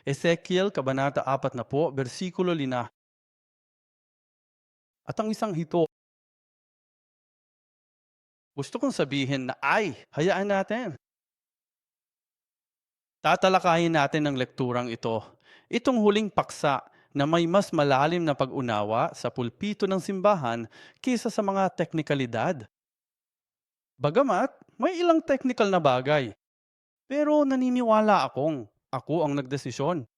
Ezekiel Kabanata 40, versikulo 5. At ang isang hito, gusto kong sabihin na hayaan natin. Tatalakayin natin ng lekturang ito. Itong huling paksa na may mas malalim na pag-unawa sa pulpito ng simbahan kaysa sa mga teknikalidad. Bagamat may ilang technical na bagay, pero naniniwala ako ang nagdesisyon.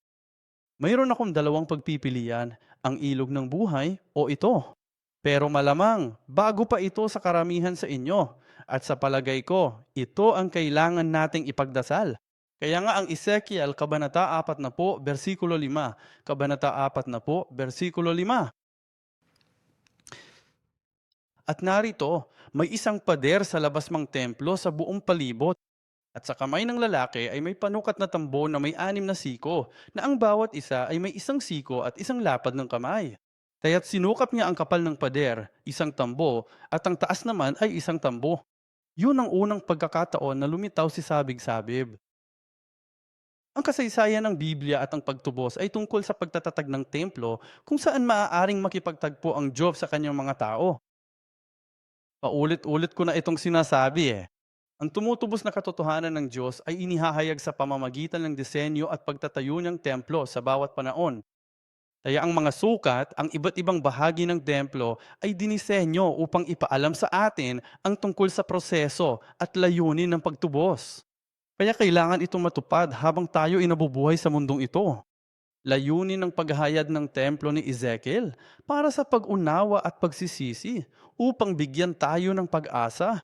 Mayroon akong dalawang pagpipilian, ang ilog ng buhay o ito. Pero malamang, bago pa ito sa karamihan sa inyo. At sa palagay ko, ito ang kailangan nating ipagdasal. Kaya nga ang Ezekiel, Kabanata 40, versikulo 5. Kabanata 40, versikulo 5. At narito, may isang pader sa labas mang templo sa buong palibot. At sa kamay ng lalaki ay may panukat na tambo na may 6 na siko, na ang bawat isa ay may isang siko at isang lapad ng kamay. Kaya't sinukap niya ang kapal ng pader, isang tambo, at ang taas naman ay isang tambo. Yun ang unang pagkakataon na lumitaw si Sabig-Sabib. Ang kasaysayan ng Biblia at ang pagtubos ay tungkol sa pagtatatag ng templo kung saan maaaring makipagtagpo ang Diyos sa kanyang mga tao. Paulit-ulit ko na itong sinasabi eh. Ang tumutubos na katotohanan ng Diyos ay inihahayag sa pamamagitan ng disenyo at pagtatayo niyang templo sa bawat panahon. Kaya ang mga sukat, ang iba't ibang bahagi ng templo ay dinisenyo upang ipaalam sa atin ang tungkol sa proseso at layunin ng pagtubos. Kaya kailangan itong matupad habang tayo inabubuhay sa mundong ito. Layunin ng paghahayag ng templo ni Ezekiel para sa pag-unawa at pagsisisi upang bigyan tayo ng pag-asa.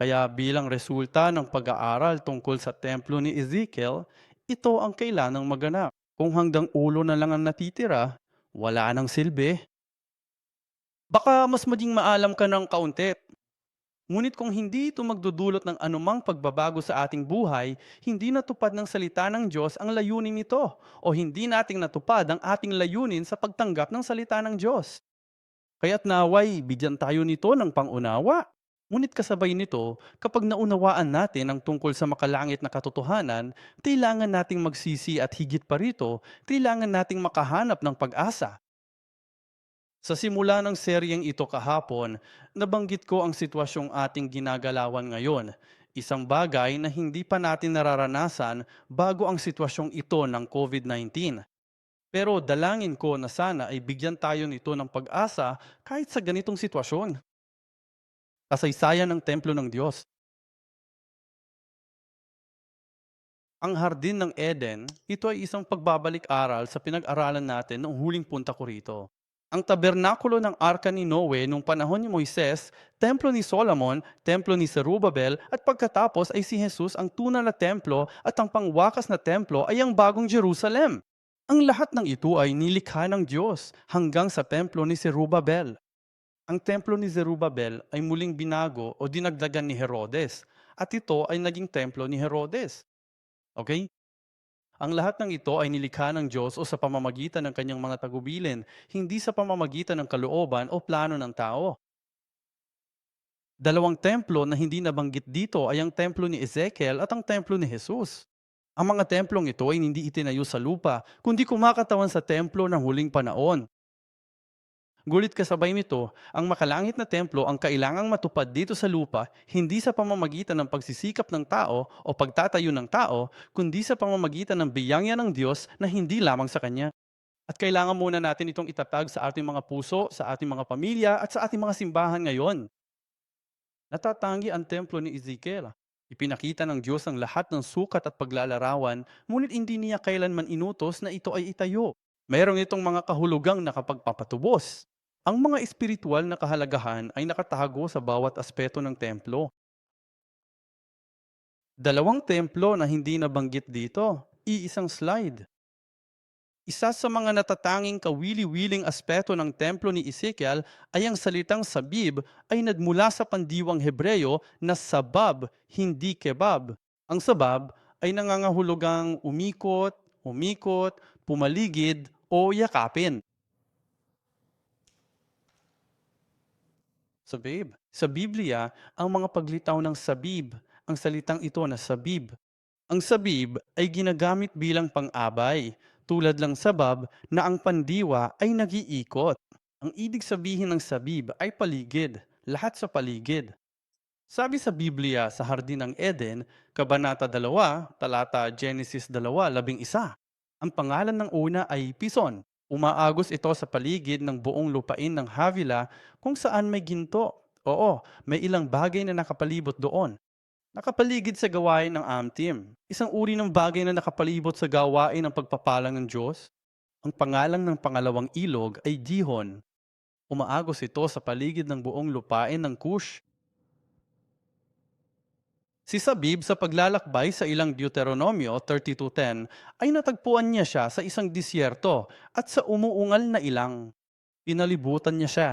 Kaya bilang resulta ng pag-aaral tungkol sa templo ni Ezekiel, ito ang kailangang maganap. Kung hanggang ulo na lang ang natitira, wala nang silbi. Baka mas maging maalam ka ng kaunti. Ngunit kung hindi ito magdudulot ng anumang pagbabago sa ating buhay, hindi natupad ng salita ng Diyos ang layunin nito, o hindi nating natupad ang ating layunin sa pagtanggap ng salita ng Diyos. Kaya't naway bigyan tayo nito ng pangunawa. Ngunit kasabay nito, kapag naunawaan natin ang tungkol sa makalangit na katotohanan, kailangan nating magsisi at higit pa rito, kailangan nating makahanap ng pag-asa. Sa simula ng seryeng ito kahapon, nabanggit ko ang sitwasyong ating ginagalawan ngayon. Isang bagay na hindi pa natin nararanasan bago ang sitwasyong ito ng COVID-19. Pero dalangin ko na sana ay bigyan tayo nito ng pag-asa kahit sa ganitong sitwasyon. Kasaysayan ng templo ng Diyos. Ang Hardin ng Eden, ito ay isang pagbabalik-aral sa pinag-aralan natin noong huling punta ko rito. Ang tabernakulo ng Arka ni Noe nung panahon ni Moises, templo ni Solomon, templo ni Zerubabel, at pagkatapos ay si Jesus ang tunay na templo at ang pangwakas na templo ay ang bagong Jerusalem. Ang lahat ng ito ay nilikha ng Diyos hanggang sa templo ni Zerubabel. Ang templo ni Zerubabel ay muling binago o dinagdagan ni Herodes, at ito ay naging templo ni Herodes. Okay? Ang lahat ng ito ay nilikha ng Diyos o sa pamamagitan ng kanyang mga tagubilin, hindi sa pamamagitan ng kalooban o plano ng tao. Dalawang templo na hindi nabanggit dito ay ang templo ni Ezekiel at ang templo ni Jesus. Ang mga templong ito ay hindi itinayo sa lupa, kundi kumakatawan sa templo ng huling panahon. Gulit kasabay nito, ang makalangit na templo ang kailangang matupad dito sa lupa, hindi sa pamamagitan ng pagsisikap ng tao o pagtatayo ng tao, kundi sa pamamagitan ng biyangya ng Diyos na hindi lamang sa Kanya. At kailangan muna natin itong itatag sa ating mga puso, sa ating mga pamilya, at sa ating mga simbahan ngayon. Natatangi ang templo ni Ezekiel. Ipinakita ng Diyos ang lahat ng sukat at paglalarawan, ngunit hindi niya kailanman inutos na ito ay itayo. Mayroong itong mga kahulugang nakapagpapatubos. Ang mga espiritual na kahalagahan ay nakatago sa bawat aspeto ng templo. Dalawang templo na hindi nabanggit dito, iisang slide. Isa sa mga natatanging kawili-wiling aspeto ng templo ni Ezekiel ay ang salitang sabib ay nagmula sa pandiwang Hebreyo na sabab, hindi kebab. Ang sabab ay nangangahulugang umikot, umikot, pumaligid o yakapin. Sa Biblia, ang mga paglitaw ng sabib, ang salitang ito na sabib, Ang sabib ay ginagamit bilang pang-abay, tulad lang sabab na ang pandiwa ay nag-iikot. Ang ibig sabihin ng sabib ay paligid, lahat sa paligid. Sabi sa Biblia sa Hardin ng Eden, Kabanata 2, talata Genesis 2:11. Ang pangalan ng una ay Pison. Umaagos ito sa paligid ng buong lupain ng Havila kung saan may ginto. Oo, may ilang bagay na nakapalibot doon. Nakapaligid sa gawain ng Amtim, isang uri ng bagay na nakapalibot sa gawain ng pagpapalang ng Diyos. Ang pangalan ng pangalawang ilog ay Gihon. Umaagos ito sa paligid ng buong lupain ng Cush. Si Sabib sa paglalakbay sa ilang Deuteronomio 32:10 ay natagpuan niya siya sa isang disyerto at sa umuungal na ilang. Pinalibutan niya siya,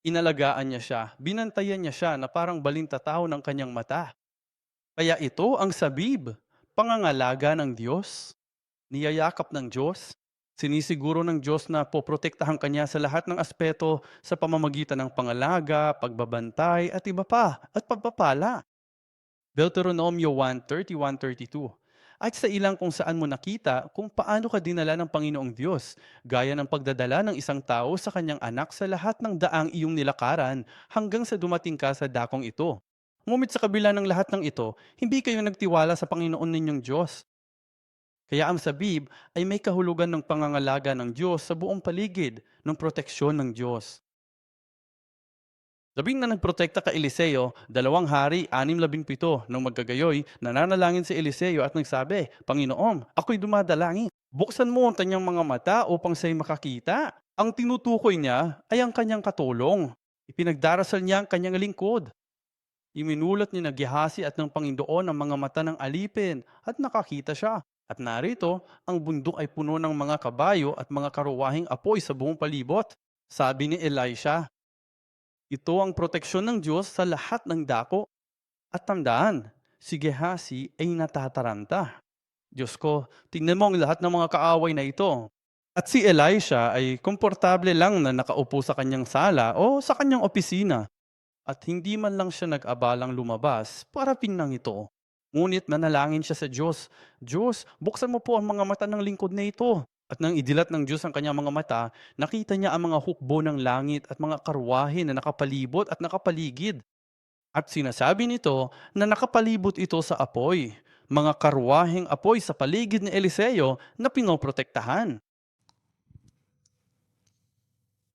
inalagaan niya siya, binantayan niya siya na parang balintataw ng kanyang mata. Kaya ito ang Sabib, pangangalaga ng Diyos, niyayakap ng Diyos, sinisiguro ng Diyos na poprotektahan kanya sa lahat ng aspeto sa pamamagitan ng pangalaga, pagbabantay at iba pa at pagpapala. Deuteronomio 1:31-32. At sa ilang kung saan mo nakita kung paano ka dinala ng Panginoong Diyos, gaya ng pagdadala ng isang tao sa kanyang anak sa lahat ng daang iyong nilakaran hanggang sa dumating ka sa dakong ito. Ngunit sa kabila ng lahat ng ito, hindi kayo nagtiwala sa Panginoon ninyong Diyos. Kaya ang sabib ay may kahulugan ng pangangalaga ng Diyos sa buong paligid ng proteksyon ng Diyos. Labing na nagprotekta kay Eliseo, 2 Hari 6:17. Nung magkagayoy, nananalangin si Eliseo at nagsabi, Panginoon, ako'y dumadalangin. Buksan mo ang kanyang mga mata upang siya'y makakita. Ang tinutukoy niya ay ang kanyang katulong. Ipinagdarasal niya ang kanyang lingkod. Iminulat ni na Gehazi at ng Panginoon ang mga mata ng alipin at nakakita siya. At narito, ang bundok ay puno ng mga kabayo at mga karuwahing apoy sa buong palibot. Sabi ni Elisha, ito ang proteksyon ng Diyos sa lahat ng dako. At tandaan, si Gehazi ay natataranta. Diyos ko, tingnan mo ang lahat ng mga kaaway na ito. At si Elisha ay komportable lang na nakaupo sa kanyang sala o sa kanyang opisina. At hindi man lang siya nag-abalang lumabas para tingnan ito. Ngunit nanalangin siya sa Diyos, Diyos, buksan mo po ang mga mata ng lingkod na ito. At nang idilat ng Diyos ang kanyang mga mata, nakita niya ang mga hukbo ng langit at mga karwahe na nakapalibot at nakapaligid. At sinasabi nito na nakapalibot ito sa apoy, mga karwaheng apoy sa paligid ni Eliseo na pinoprotektahan.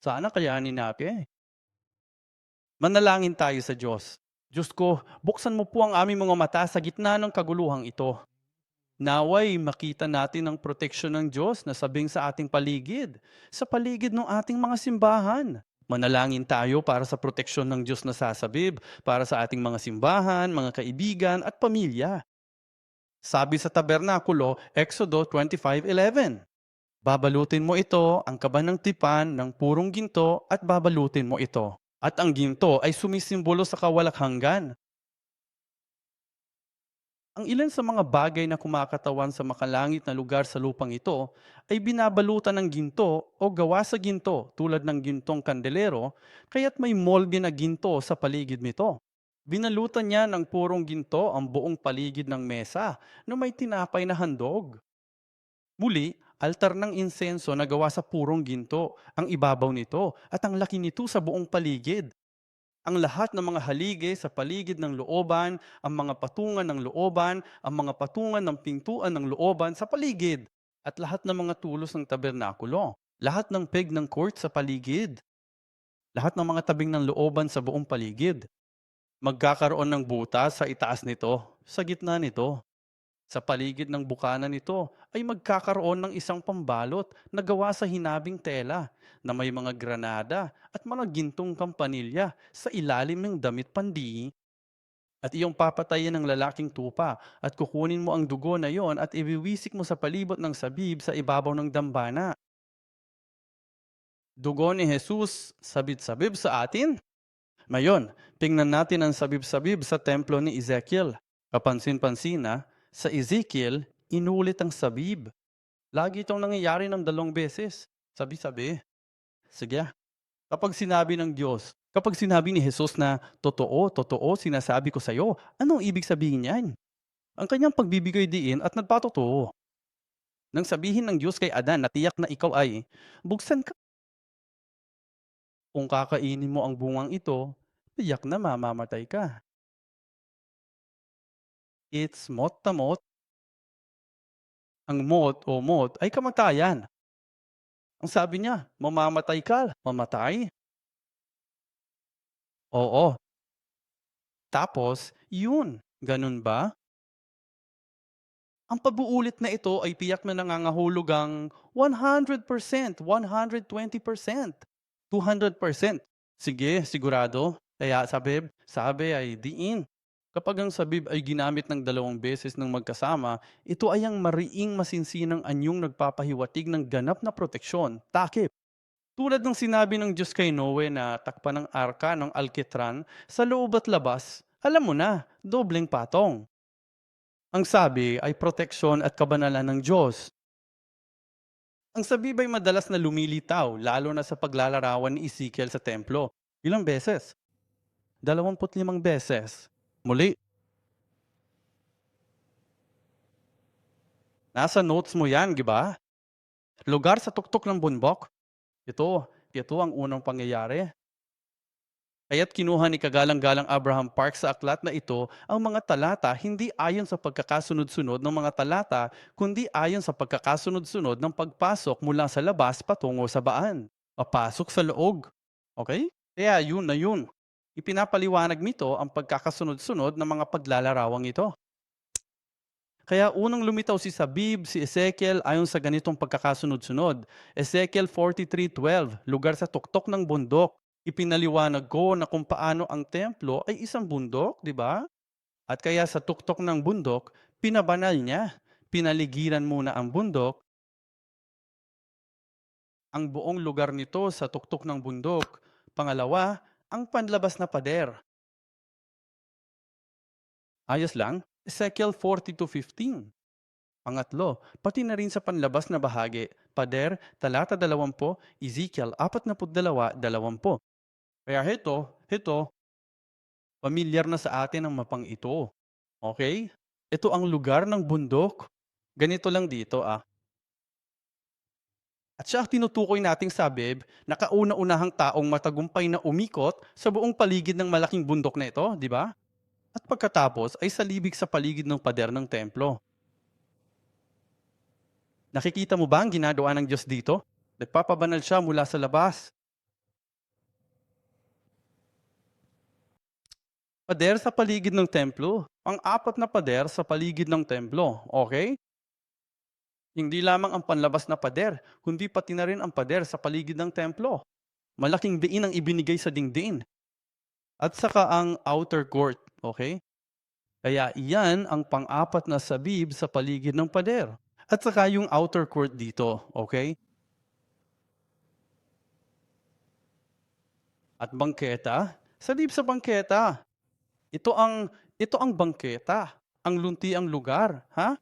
Sana kayanin natin. Manalangin tayo sa Diyos. Diyos ko, buksan mo po ang aming mga mata sa gitna ng kaguluhang ito. Naway makita natin ang proteksyon ng Diyos na sabing sa ating paligid, sa paligid ng ating mga simbahan. Manalangin tayo para sa proteksyon ng Diyos na sasabib, para sa ating mga simbahan, mga kaibigan at pamilya. Sabi sa tabernakulo, Exodo 25:11. Babalutin mo ito, ang kaba ng tipan, ng purong ginto at babalutin mo ito. At ang ginto ay sumisimbolo sa kawalakhanggan. Ang ilan sa mga bagay na kumakatawan sa makalangit na lugar sa lupang ito ay binabalutan ng ginto o gawa sa ginto tulad ng gintong kandelero, kaya't may molde na ginto sa paligid nito. Binalutan niya ng purong ginto ang buong paligid ng mesa na may tinapay na handog. Muli, altar ng insenso na gawa sa purong ginto ang ibabaw nito at ang laki nito sa buong paligid. Ang lahat ng mga haligi sa paligid ng looban, ang mga patungan ng looban, ang mga patungan ng pintuan ng looban sa paligid, at lahat ng mga tulos ng tabernakulo, lahat ng peg ng court sa paligid, lahat ng mga tabing ng looban sa buong paligid. Magkakaroon ng butas sa itaas nito, sa gitna nito. Sa paligid ng bukana nito ay magkakaroon ng isang pambalot na gawa sa hinabing tela na may mga granada at mga gintong kampanilya sa ilalim ng damit pandi. At iyong papatayin ng lalaking tupa at kukunin mo ang dugo na iyon at ibiwisik mo sa palibot ng sabib sa ibabaw ng dambana. Dugo ni Jesus, sabit-sabib sa atin. Ngayon, tingnan natin ang sabib-sabib sa templo ni Ezekiel. Kapansin-pansin na, sa Ezekiel, inulit ang sabib. Lagi itong nangyayari ng 2 beses. Sabi-sabi. Sige. Kapag sinabi ng Diyos, kapag sinabi ni Jesus na, totoo, totoo, sinasabi ko sa iyo, anong ibig sabihin niyan? ang kanyang pagbibigay diin at nagpatotoo. Nang sabihin ng Diyos kay Adan na tiyak na ikaw ay buksan ka kung kakainin mo ang bungang ito, tiyak na mamamatay ka. It's mot-ta-mot, ang mot o mot ay kamatayan. Ang sabi niya, mamamatay ka, mamatay. Oo, tapos yun, ganun ba? Ang pag-uulit na ito ay tiyak na nangangahulugang 100%, 120%, 200%. Sige, sigurado. Kaya sabi ay diin. Kapag ang sabib ay ginamit ng 2 beses ng magkasama, ito ay ang mariing masinsinang anyong nagpapahiwatig ng ganap na proteksyon, takip. Tulad ng sinabi ng Diyos kay Noe na takpan ng arka ng alkitran sa loob at labas, alam mo na, dobleng patong. Ang sabi ay proteksyon at kabanalan ng Diyos. Ang sabib ay madalas na lumilitaw lalo na sa paglalarawan ni Ezekiel sa templo. Ilang beses? 25 beses. Muli, nasa notes mo yan, di ba? Lugar sa tuktok ng bundok. Ito ang unang pangyayari. Kaya't kinuha ni kagalang-galang Abraham Park sa aklat na ito ang mga talata hindi ayon sa pagkakasunod-sunod ng mga talata, kundi ayon sa pagkakasunod-sunod ng pagpasok mula sa labas patungo sa baan. Papasok sa loob. Okay? Kaya yun na yun. Ipinapaliwanag nito ang pagkakasunod-sunod ng mga paglalarawang ito. Kaya unang lumitaw si Sabib, si Ezekiel ayon sa ganitong pagkakasunod-sunod. Ezekiel 43:12, lugar sa tuktok ng bundok. Ipinaliwanag ko na kung paano ang templo ay isang bundok, di ba? At kaya sa tuktok ng bundok, pinabanal niya. Pinaligiran muna ang bundok, ang buong lugar nito sa tuktok ng bundok. Pangalawa, ang panlabas na pader. Ayos lang? Ezekiel 40-15. Pangatlo, pati na rin sa panlabas na bahagi, pader, talata 20, Ezekiel 42:20. Kaya ito, pamilyar na sa atin ang mapang ito. Okay? Ito ang lugar ng bundok. Ganito lang dito At siya ang tinutukoy nating sabib na kauna-unahang taong matagumpay na umikot sa buong paligid ng malaking bundok na ito, di ba? At pagkatapos ay salibig sa paligid ng pader ng templo. Nakikita mo ba ang ginagawa ng Diyos dito? Nagpapabanal siya mula sa labas. Pader sa paligid ng templo. Ang-apat na pader sa paligid ng templo. Okay? Hindi lamang ang panlabas na pader, kundi pati na rin ang pader sa paligid ng templo. Malaking diin ang ibinigay sa dingding. At saka ang outer court. Okay? Kaya iyan ang pang-apat na sabib sa paligid ng pader. At saka yung outer court dito. Okay? At bangketa. Sabib sa bangketa. Ito ang ito ang bangketa, ang luntiang lugar, ha?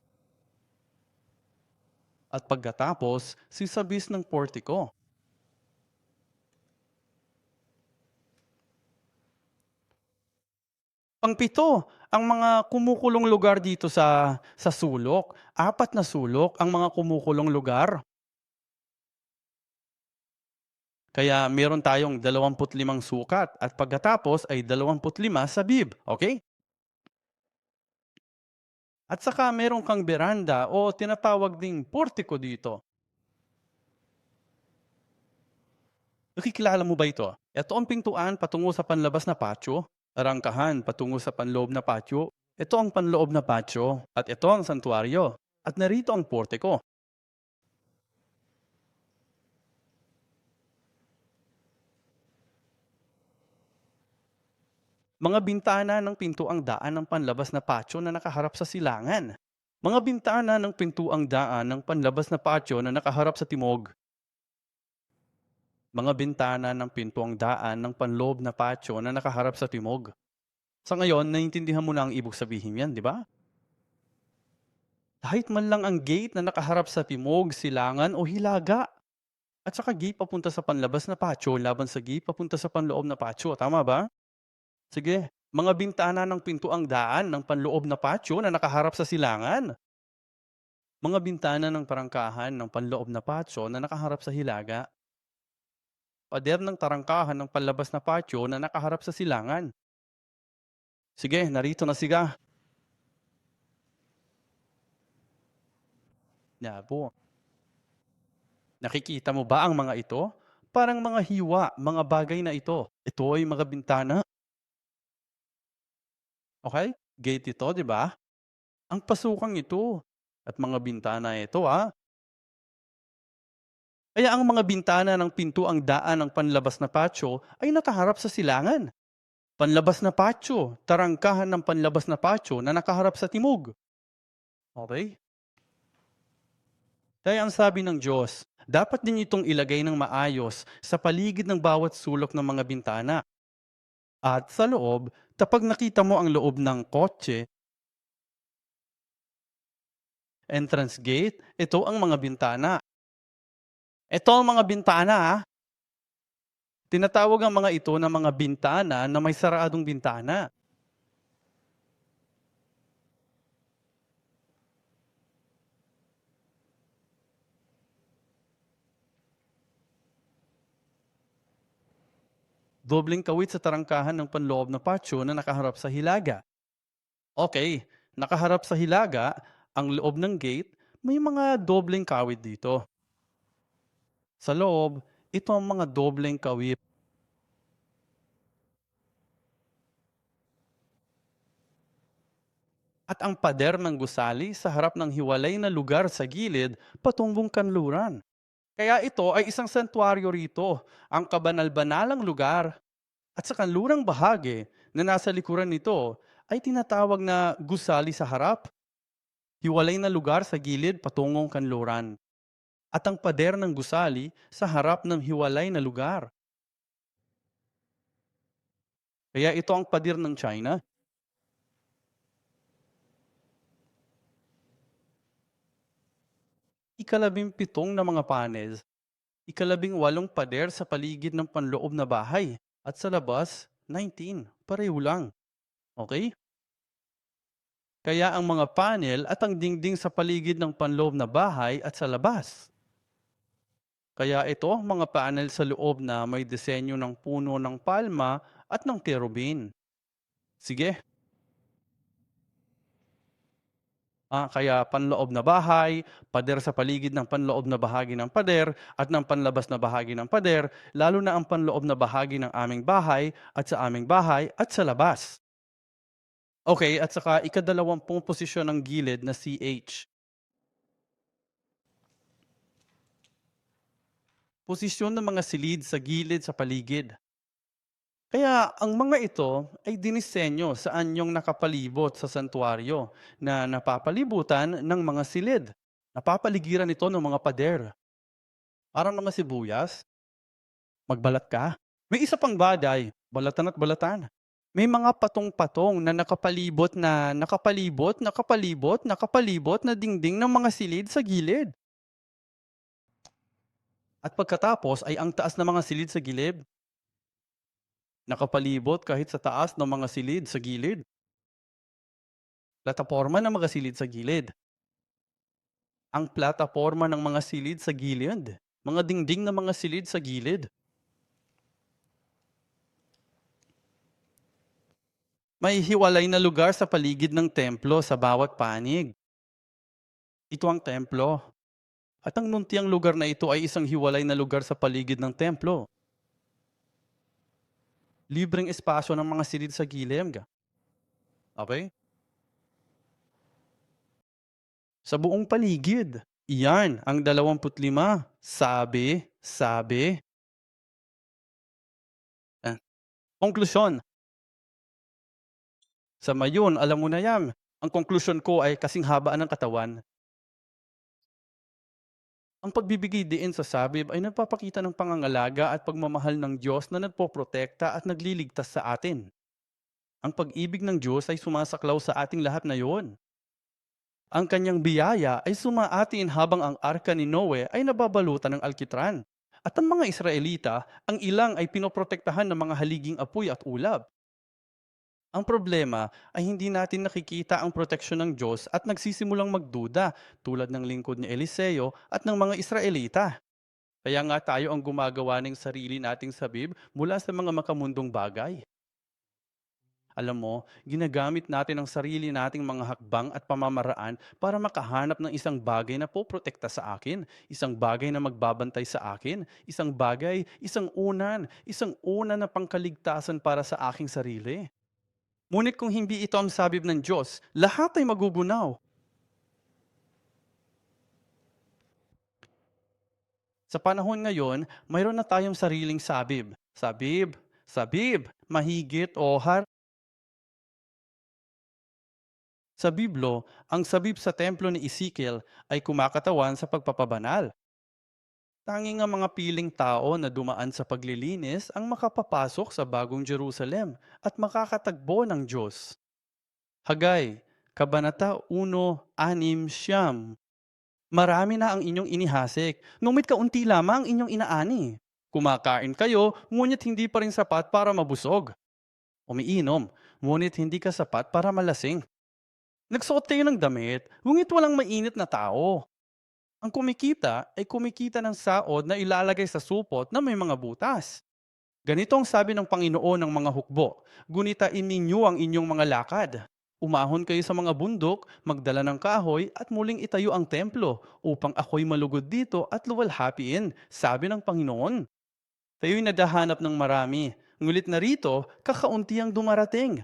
At pagkatapos, sisabis ng portiko. Pangpito, ang mga kumukulong lugar dito sa sulok. 4 na sulok ang mga kumukulong lugar. Kaya meron tayong 25 sukat at pagkatapos ay 25 sabib, okay? At saka meron kang beranda o tinatawag ding portiko dito. Nakikilala mo ba ito? Ito ang pintuan patungo sa panlabas na patio, arangkahan patungo sa panloob na patio. Ito ang panloob na patio at ito ang santuario. At narito ang portiko. Mga bintana ng pintuang daan ng panlabas na patio na nakaharap sa silangan. Mga bintana ng pintuang daan ng panlabas na patio na nakaharap sa timog. Mga bintana ng pintuang daan ng panloob na patio na nakaharap sa timog. Sa ngayon, naiintindihan mo na ang ibig sabihin yan, di ba? Kahit man lang ang gate na nakaharap sa timog, silangan o hilaga. At saka gate papunta sa panlabas na patio laban sa gate papunta sa panloob na patio. Tama ba? Sige. Mga bintana ng pintuang daan ng panloob na patio na nakaharap sa silangan. Mga bintana ng parangkahan ng panloob na patio na nakaharap sa hilaga. Pader ng tarangkahan ng panlabas na patio na nakaharap sa silangan. Sige, narito na siga. Yabo. Nakikita mo ba ang mga ito? Parang mga hiwa, mga bagay na ito. Ito ay mga bintana. Okay? Gate ito, di ba? Ang pasukang ito. At mga bintana ito, ah. Kaya ang mga bintana ng pintuang daan ng panlabas na patio ay nakaharap sa silangan. Panlabas na patio, tarangkahan ng panlabas na patio na nakaharap sa timog. Okay? Kaya ang sabi ng Diyos, dapat din itong ilagay ng maayos sa paligid ng bawat sulok ng mga bintana. At sa loob, kapag nakita mo ang loob ng kotse, entrance gate, ito ang mga bintana. Ito ang mga bintana, ah. Tinatawag ang mga ito na mga bintana na may saradong bintana. Dobleng kawit sa tarangkahan ng panloob na patio na nakaharap sa hilaga. Okay, nakaharap sa hilaga, ang loob ng gate, may mga dobleng kawit dito. Sa loob, ito ang mga dobleng kawit. At ang pader ng gusali sa harap ng hiwalay na lugar sa gilid patungong kanluran. Kaya ito ay isang santuario rito, ang kabanal-banalang lugar. At sa kanlurang bahagi na nasa likuran nito ay tinatawag na gusali sa harap, hiwalay na lugar sa gilid patungong kanluran. At ang pader ng gusali sa harap ng hiwalay na lugar. Kaya ito ang pader ng China. Ikalabing-pitong na mga panels, ikalabing-walong pader sa paligid ng panloob na bahay, at sa labas, 19, pareho lang. Okay? Kaya ang mga panel at ang dingding sa paligid ng panloob na bahay at sa labas. Kaya ito, mga panel sa loob na may disenyo ng puno ng palma at ng kerubin. Sige, kaya panloob na bahay, pader sa paligid ng panloob na bahagi ng pader, at ng panlabas na bahagi ng pader, lalo na ang panloob na bahagi ng aming bahay, at sa aming bahay, at sa labas. Okay, at saka ikadalawampung posisyon ng gilid na CH. Posisyon ng mga silid sa gilid sa paligid. Kaya ang mga ito ay dinisenyo sa anyong nakapalibot sa santuario na napapalibutan ng mga silid. Napapaligiran ito ng mga pader. Parang mga sibuyas, magbalat ka. May isa pang bagay, balatan at balatan. May mga patong-patong na nakapalibot na dingding ng mga silid sa gilid. At pagkatapos ay ang taas ng mga silid sa gilid, nakapalibot kahit sa taas ng mga silid sa gilid. Plataporma ng mga silid sa gilid. Ang plataporma ng mga silid sa gilid. Mga dingding ng mga silid sa gilid. May hiwalay na lugar sa paligid ng templo sa bawat panig. Ito ang templo. At ang nuntiang lugar na ito ay isang hiwalay na lugar sa paligid ng templo. Libreng espasyo ng mga silid sa gilid. Okay? Sa buong paligid. Iyan ang 25. Sabi. Ah, Konklusyon. Sa mayon, alam mo na yan. Ang konklusyon ko ay kasing habaan ng katawan. Ang pagbibigay diin sa sabib ay nagpapakita ng pangangalaga at pagmamahal ng Diyos na nagpoprotekta at nagliligtas sa atin. Ang pag-ibig ng Diyos ay sumasaklaw sa ating lahat na yon. Ang kanyang biyaya ay sumaatin habang ang arka ni Noe ay nababalutan ng alkitran. At ang mga Israelita, ang ilang ay pinoprotektahan ng mga haliging apoy at ulap. Ang problema ay hindi natin nakikita ang proteksyon ng Diyos at nagsisimulang magduda tulad ng lingkod ni Eliseo at ng mga Israelita. Kaya nga tayo ang gumagawa ng sarili nating sabib mula sa mga makamundong bagay. Alam mo, ginagamit natin ang sarili nating mga hakbang at pamamaraan para makahanap ng isang bagay na poprotekta sa akin, isang bagay na magbabantay sa akin, isang unan na pangkaligtasan para sa aking sarili. Ngunit kung hindi ito ang sabib ng Diyos, lahat ay magugunaw. Sa panahon ngayon, mayroon na tayong sariling sabib. Mahigit o sa Biblo, ang sabib sa templo ni Ezekiel ay kumakatawan sa pagpapabanal. Tanging ang mga piling tao na dumaan sa paglilinis ang makapapasok sa bagong Jerusalem at makakatagbo ng Diyos. Hagay, Kabanata 1:6. Marami na ang inyong inihasik, ngunit kaunti lamang ang inyong inaani. Kumakain kayo, ngunit hindi pa rin sapat para mabusog. Umiinom, ngunit hindi ka sapat para malasing. Nagsuot kayo ng damit, ngunit walang mainit na tao. Ang kumikita ay kumikita ng saod na ilalagay sa supot na may mga butas. Ganito ang sabi ng Panginoon ng mga hukbo, gunitain ninyo ang inyong mga lakad. Umahon kayo sa mga bundok, magdala ng kahoy at muling itayo ang templo upang ako'y malugod dito at luwalhapiin, sabi ng Panginoon. Tayo'y nadahanap ng marami, ngulit narito, kakaunti ang dumarating.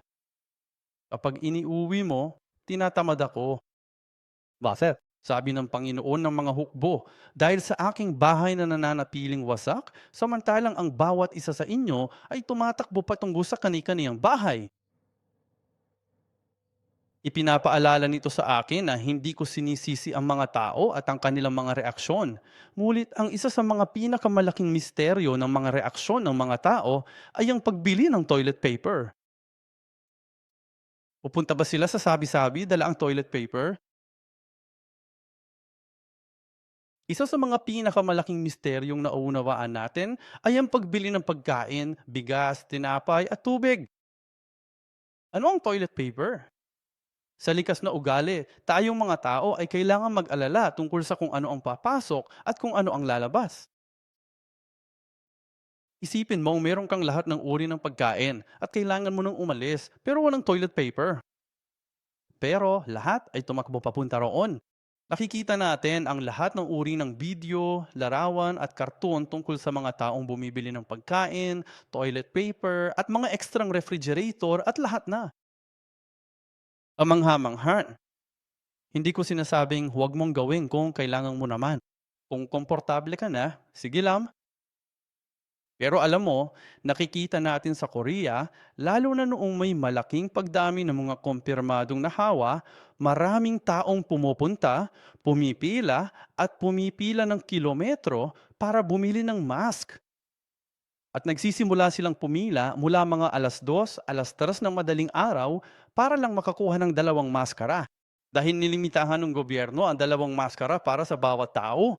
Kapag iniuwi mo, tinatamad ako. Bakit? Sabi ng Panginoon ng mga hukbo, dahil sa aking bahay na nananatiling wasak, samantalang ang bawat isa sa inyo ay tumatakbo patungo sa kani-kaniyang bahay. Ipinapaalala nito sa akin na hindi ko sinisisi ang mga tao at ang kanilang mga reaksyon. Ngunit ang isa sa mga pinakamalaking misteryo ng mga reaksyon ng mga tao ay ang pagbili ng toilet paper. Pupunta ba sila sa sabi-sabi dala ang toilet paper? Isa sa mga pinakamalaking misteryong nauunawaan natin ay ang pagbili ng pagkain, bigas, tinapay at tubig. Ano ang toilet paper? Sa likas na ugali, tayong mga tao ay kailangan mag-alala tungkol sa kung ano ang papasok at kung ano ang lalabas. Isipin mong meron kang lahat ng uri ng pagkain at kailangan mo nang umalis pero walang toilet paper. Pero lahat ay tumakbo papunta roon. Nakikita natin ang lahat ng uri ng video, larawan at karton tungkol sa mga taong bumibili ng pagkain, toilet paper at mga ekstrang refrigerator at lahat na. Amangha-mangha. Hindi ko sinasabing huwag mong gawin kung kailangan mo naman. Kung komportable ka na, sige lang. Pero alam mo, nakikita natin sa Korea, lalo na noong may malaking pagdami ng mga kumpirmadong nahawa, maraming taong pumupunta, pumipila at pumipila ng kilometro para bumili ng mask. At nagsisimula silang pumila mula mga 2:00, 3:00 ng madaling araw para lang makakuha ng 2 maskara. Dahil nilimitahan ng gobyerno ang 2 maskara para sa bawat tao.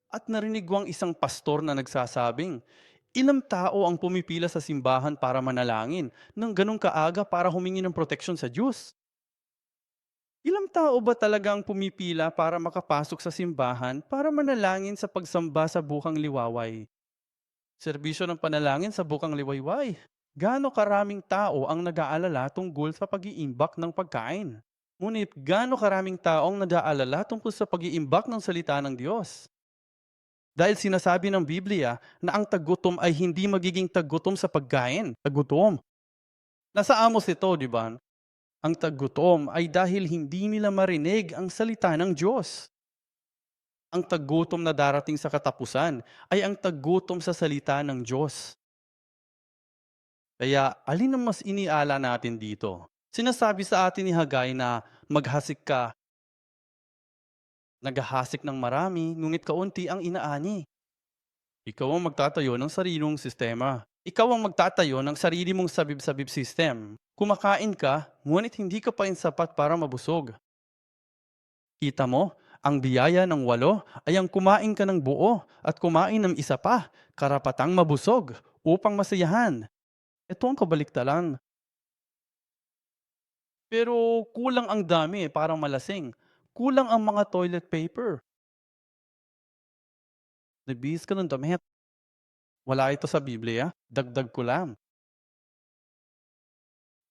At narinig ko ang isang pastor na nagsasabing, ilang tao ang pumipila sa simbahan para manalangin ng ganong kaaga para humingi ng proteksyon sa Diyos. Ilang tao ba talaga ang pumipila para makapasok sa simbahan para manalangin sa pagsamba sa bukang liwaway? Serbisyo ng panalangin sa bukang liwayway. Gaano karaming tao ang nag-aalala tungkol sa pag-iimbak ng pagkain? Ngunit gaano karaming tao ang nag-aalala tungkol sa pag-iimbak ng salita ng Diyos? Dahil sinasabi ng Biblia na ang tagutom ay hindi magiging tagutom sa pagkain, tagutom. Nasa Amos ito, di ba? Ang tagutom ay dahil hindi nila marinig ang salita ng Diyos. Ang tagutom na darating sa katapusan ay ang tagutom sa salita ng Diyos. Kaya alin ang mas iniala natin dito? Sinasabi sa atin ni Hagay na maghasik ka, naghahasik ng marami, ngunit kaunti ang inaani. Ikaw ang magtatayo ng sarili mong sistema. Ikaw ang magtatayo ng sarili mong sabib-sabib system. Kumakain ka, ngunit hindi ka pa rin sapat para mabusog. Kita mo, ang biyaya ng 8 ay ang kumain ka ng buo at kumain ng isa pa, karapatang mabusog, upang masayahan. Ito ang kabaliktaran. Pero kulang ang dami, parang malasing. Kulang ang mga toilet paper. Nagbihis ka ng damit. Wala ito sa Biblia. Dagdag ko lang.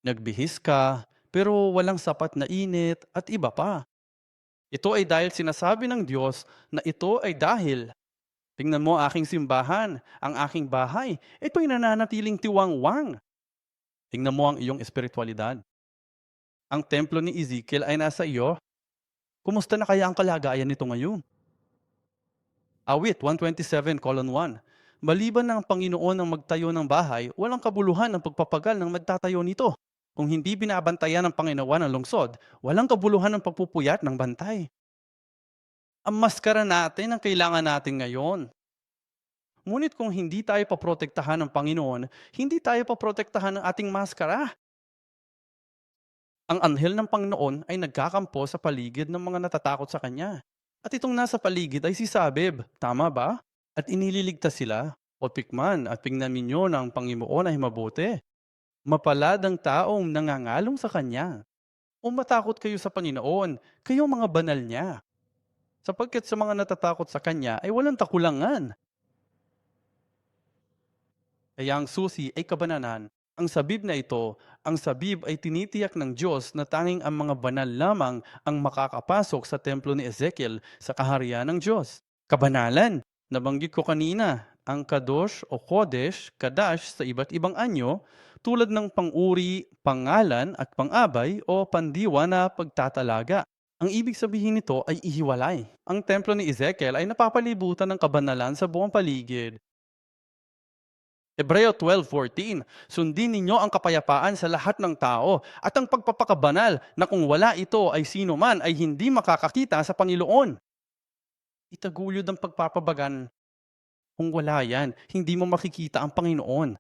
Nagbihis ka, pero walang sapat na init at iba pa. Ito ay dahil sinasabi ng Diyos na ito ay dahil. Tingnan mo ang aking simbahan, ang aking bahay. Ito'y nananatiling tiwangwang. Tingnan mo ang iyong espiritualidad. Ang templo ni Ezekiel ay nasa iyo. Kumusta na kaya ang kalagayan nito ngayon? Awit 127:1. Maliban ng Panginoon ang magtayo ng bahay, walang kabuluhan ang pagpapagal ng magtatayo nito. Kung hindi binabantayan ng Panginoon ang lungsod, walang kabuluhan ang pagpupuyat ng bantay. Ang maskara natin ang kailangan natin ngayon. Ngunit kung hindi tayo paprotektahan ng Panginoon, hindi tayo paprotektahan ng ating maskara. Ang anghel ng Panginoon ay nagkakampo sa paligid ng mga natatakot sa kanya. At itong nasa paligid ay si Sabib, tama ba? At inililigtas sila. O tikman at tingnan ninyo na ang Panginoon ay mabuti. Mapalad ang taong nangangalong sa kanya. O matakot kayo sa Panginoon, kayong mga banal niya. Sapagkat sa mga natatakot sa kanya ay walang takulangan. Kaya ang susi ay kabananan. Ang sabib na ito, ang sabib ay tinitiyak ng Diyos na tanging ang mga banal lamang ang makakapasok sa templo ni Ezekiel sa kaharian ng Diyos. Kabanalan, nabanggit ko kanina, ang kadosh o kodesh, kadash sa iba't ibang anyo, tulad ng panguri, pangalan at pangabay o pandiwa na pagtatalaga. Ang ibig sabihin nito ay ihiwalay. Ang templo ni Ezekiel ay napapalibutan ng kabanalan sa buong paligid. Hebreo 12:14, sundin ninyo ang kapayapaan sa lahat ng tao at ang pagpapakabanal na kung wala ito ay sino man ay hindi makakakita sa Panginoon. Itaguyod ang pagpapabagan. Kung wala yan, hindi mo makikita ang Panginoon.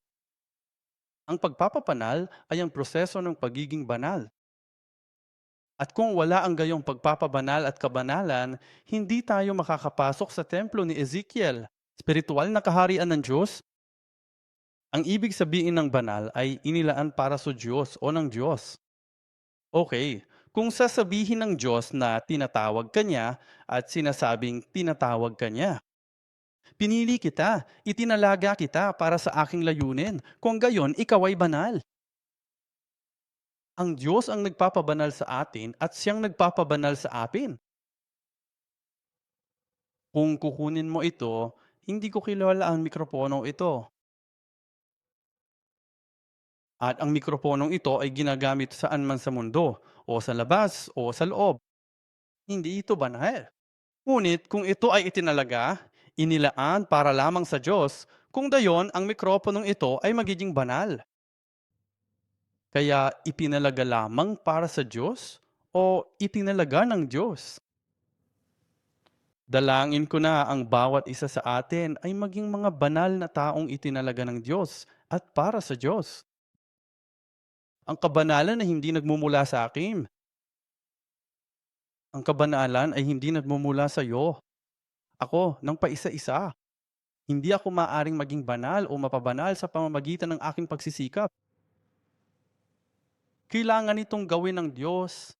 Ang pagpapapanal ay ang proseso ng pagiging banal. At kung wala ang gayong pagpapabanal at kabanalan, hindi tayo makakapasok sa templo ni Ezekiel, spiritual na kaharian ng Diyos. Ang ibig sabihin ng banal ay inilaan para sa Diyos o ng Diyos. Okay, kung sasabihin ng Diyos na tinatawag ka niya at sinasabing tinatawag ka niya. Pinili kita, itinalaga kita para sa aking layunin, kung gayon ikaw ay banal. Ang Diyos ang nagpapabanal sa atin at siyang nagpapabanal sa atin. Kung kukunin mo ito, hindi ko kilala ang mikroponong ito. At ang mikroponong ito ay ginagamit saan man sa mundo, o sa labas, o sa loob. Hindi ito banal. Ngunit kung ito ay itinalaga, inilaan para lamang sa Diyos, kung dayon ang mikroponong ito ay magiging banal. Kaya ipinalaga lamang para sa Diyos o itinalaga ng Diyos? Dalangin ko na ang bawat isa sa atin ay maging mga banal na taong itinalaga ng Diyos at para sa Diyos. Ang kabanalan ay hindi nagmumula sa akin. Ang kabanalan ay hindi nagmumula sa iyo. Ako, ng paisa-isa. Hindi ako maaring maging banal o mapabanal sa pamamagitan ng aking pagsisikap. Kailangan itong gawin ng Diyos.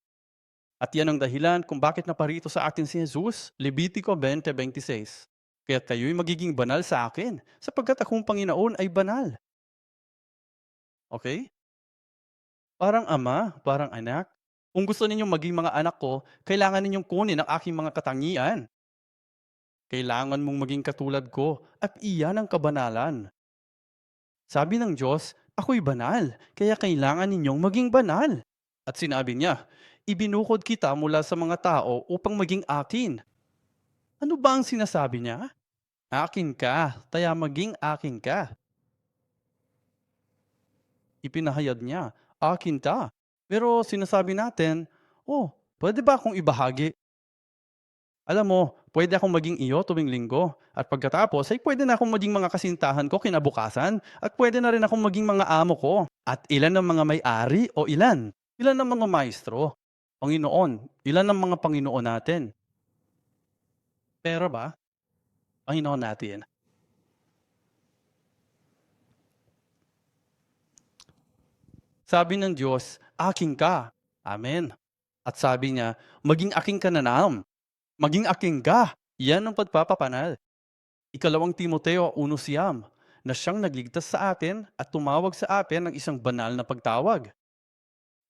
At yan ang dahilan kung bakit naparito sa atin si Jesus, Levitico 20:26. Kaya kayo'y magiging banal sa akin, sapagkat akong Panginoon ay banal. Okay? Parang ama, parang anak. Kung gusto ninyong maging mga anak ko, kailangan ninyong kunin ang aking mga katangian. Kailangan mong maging katulad ko at iyan ang kabanalan. Sabi ng Diyos, ako'y banal, kaya kailangan ninyong maging banal. At sinabi niya, ibinukod kita mula sa mga tao upang maging akin. Ano ba ang sinasabi niya? Akin ka, kaya maging akin ka. Ipinahayag niya, akin ka. Pero sinasabi natin, oh, pwede ba akong ibahagi? Alam mo, pwede akong maging iyo tuwing linggo. At pagkatapos ay pwede na akong maging mga kasintahan ko kinabukasan. At pwede na rin akong maging mga amo ko. At ilan ang mga may-ari o ilan? Ilan ang mga maestro? Panginoon, ilan ang mga Panginoon natin? Pero ba, Panginoon natin. Sabi ng Diyos, "Akin ka." Amen. At sabi niya, "Maging aking ka na maging aking ka." Yan ang pagpapapanal. Ikalawang Timoteo 1:9, na siyang nagligtas sa atin at tumawag sa atin ng isang banal na pagtawag.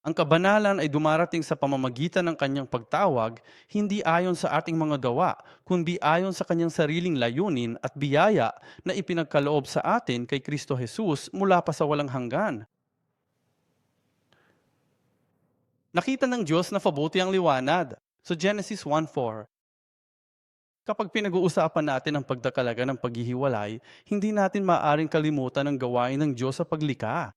Ang kabanalan ay dumarating sa pamamagitan ng kanyang pagtawag, hindi ayon sa ating mga gawa, kundi ayon sa kanyang sariling layunin at biyaya na ipinagkaloob sa atin kay Kristo Jesus mula pa sa walang hanggan. Nakita ng Diyos na pabuti ang liwanag. Sa Genesis 1:4, kapag pinag-uusapan natin ang pagkakalaga ng paghihiwalay, hindi natin maaaring kalimutan ang gawain ng Diyos sa paglikha.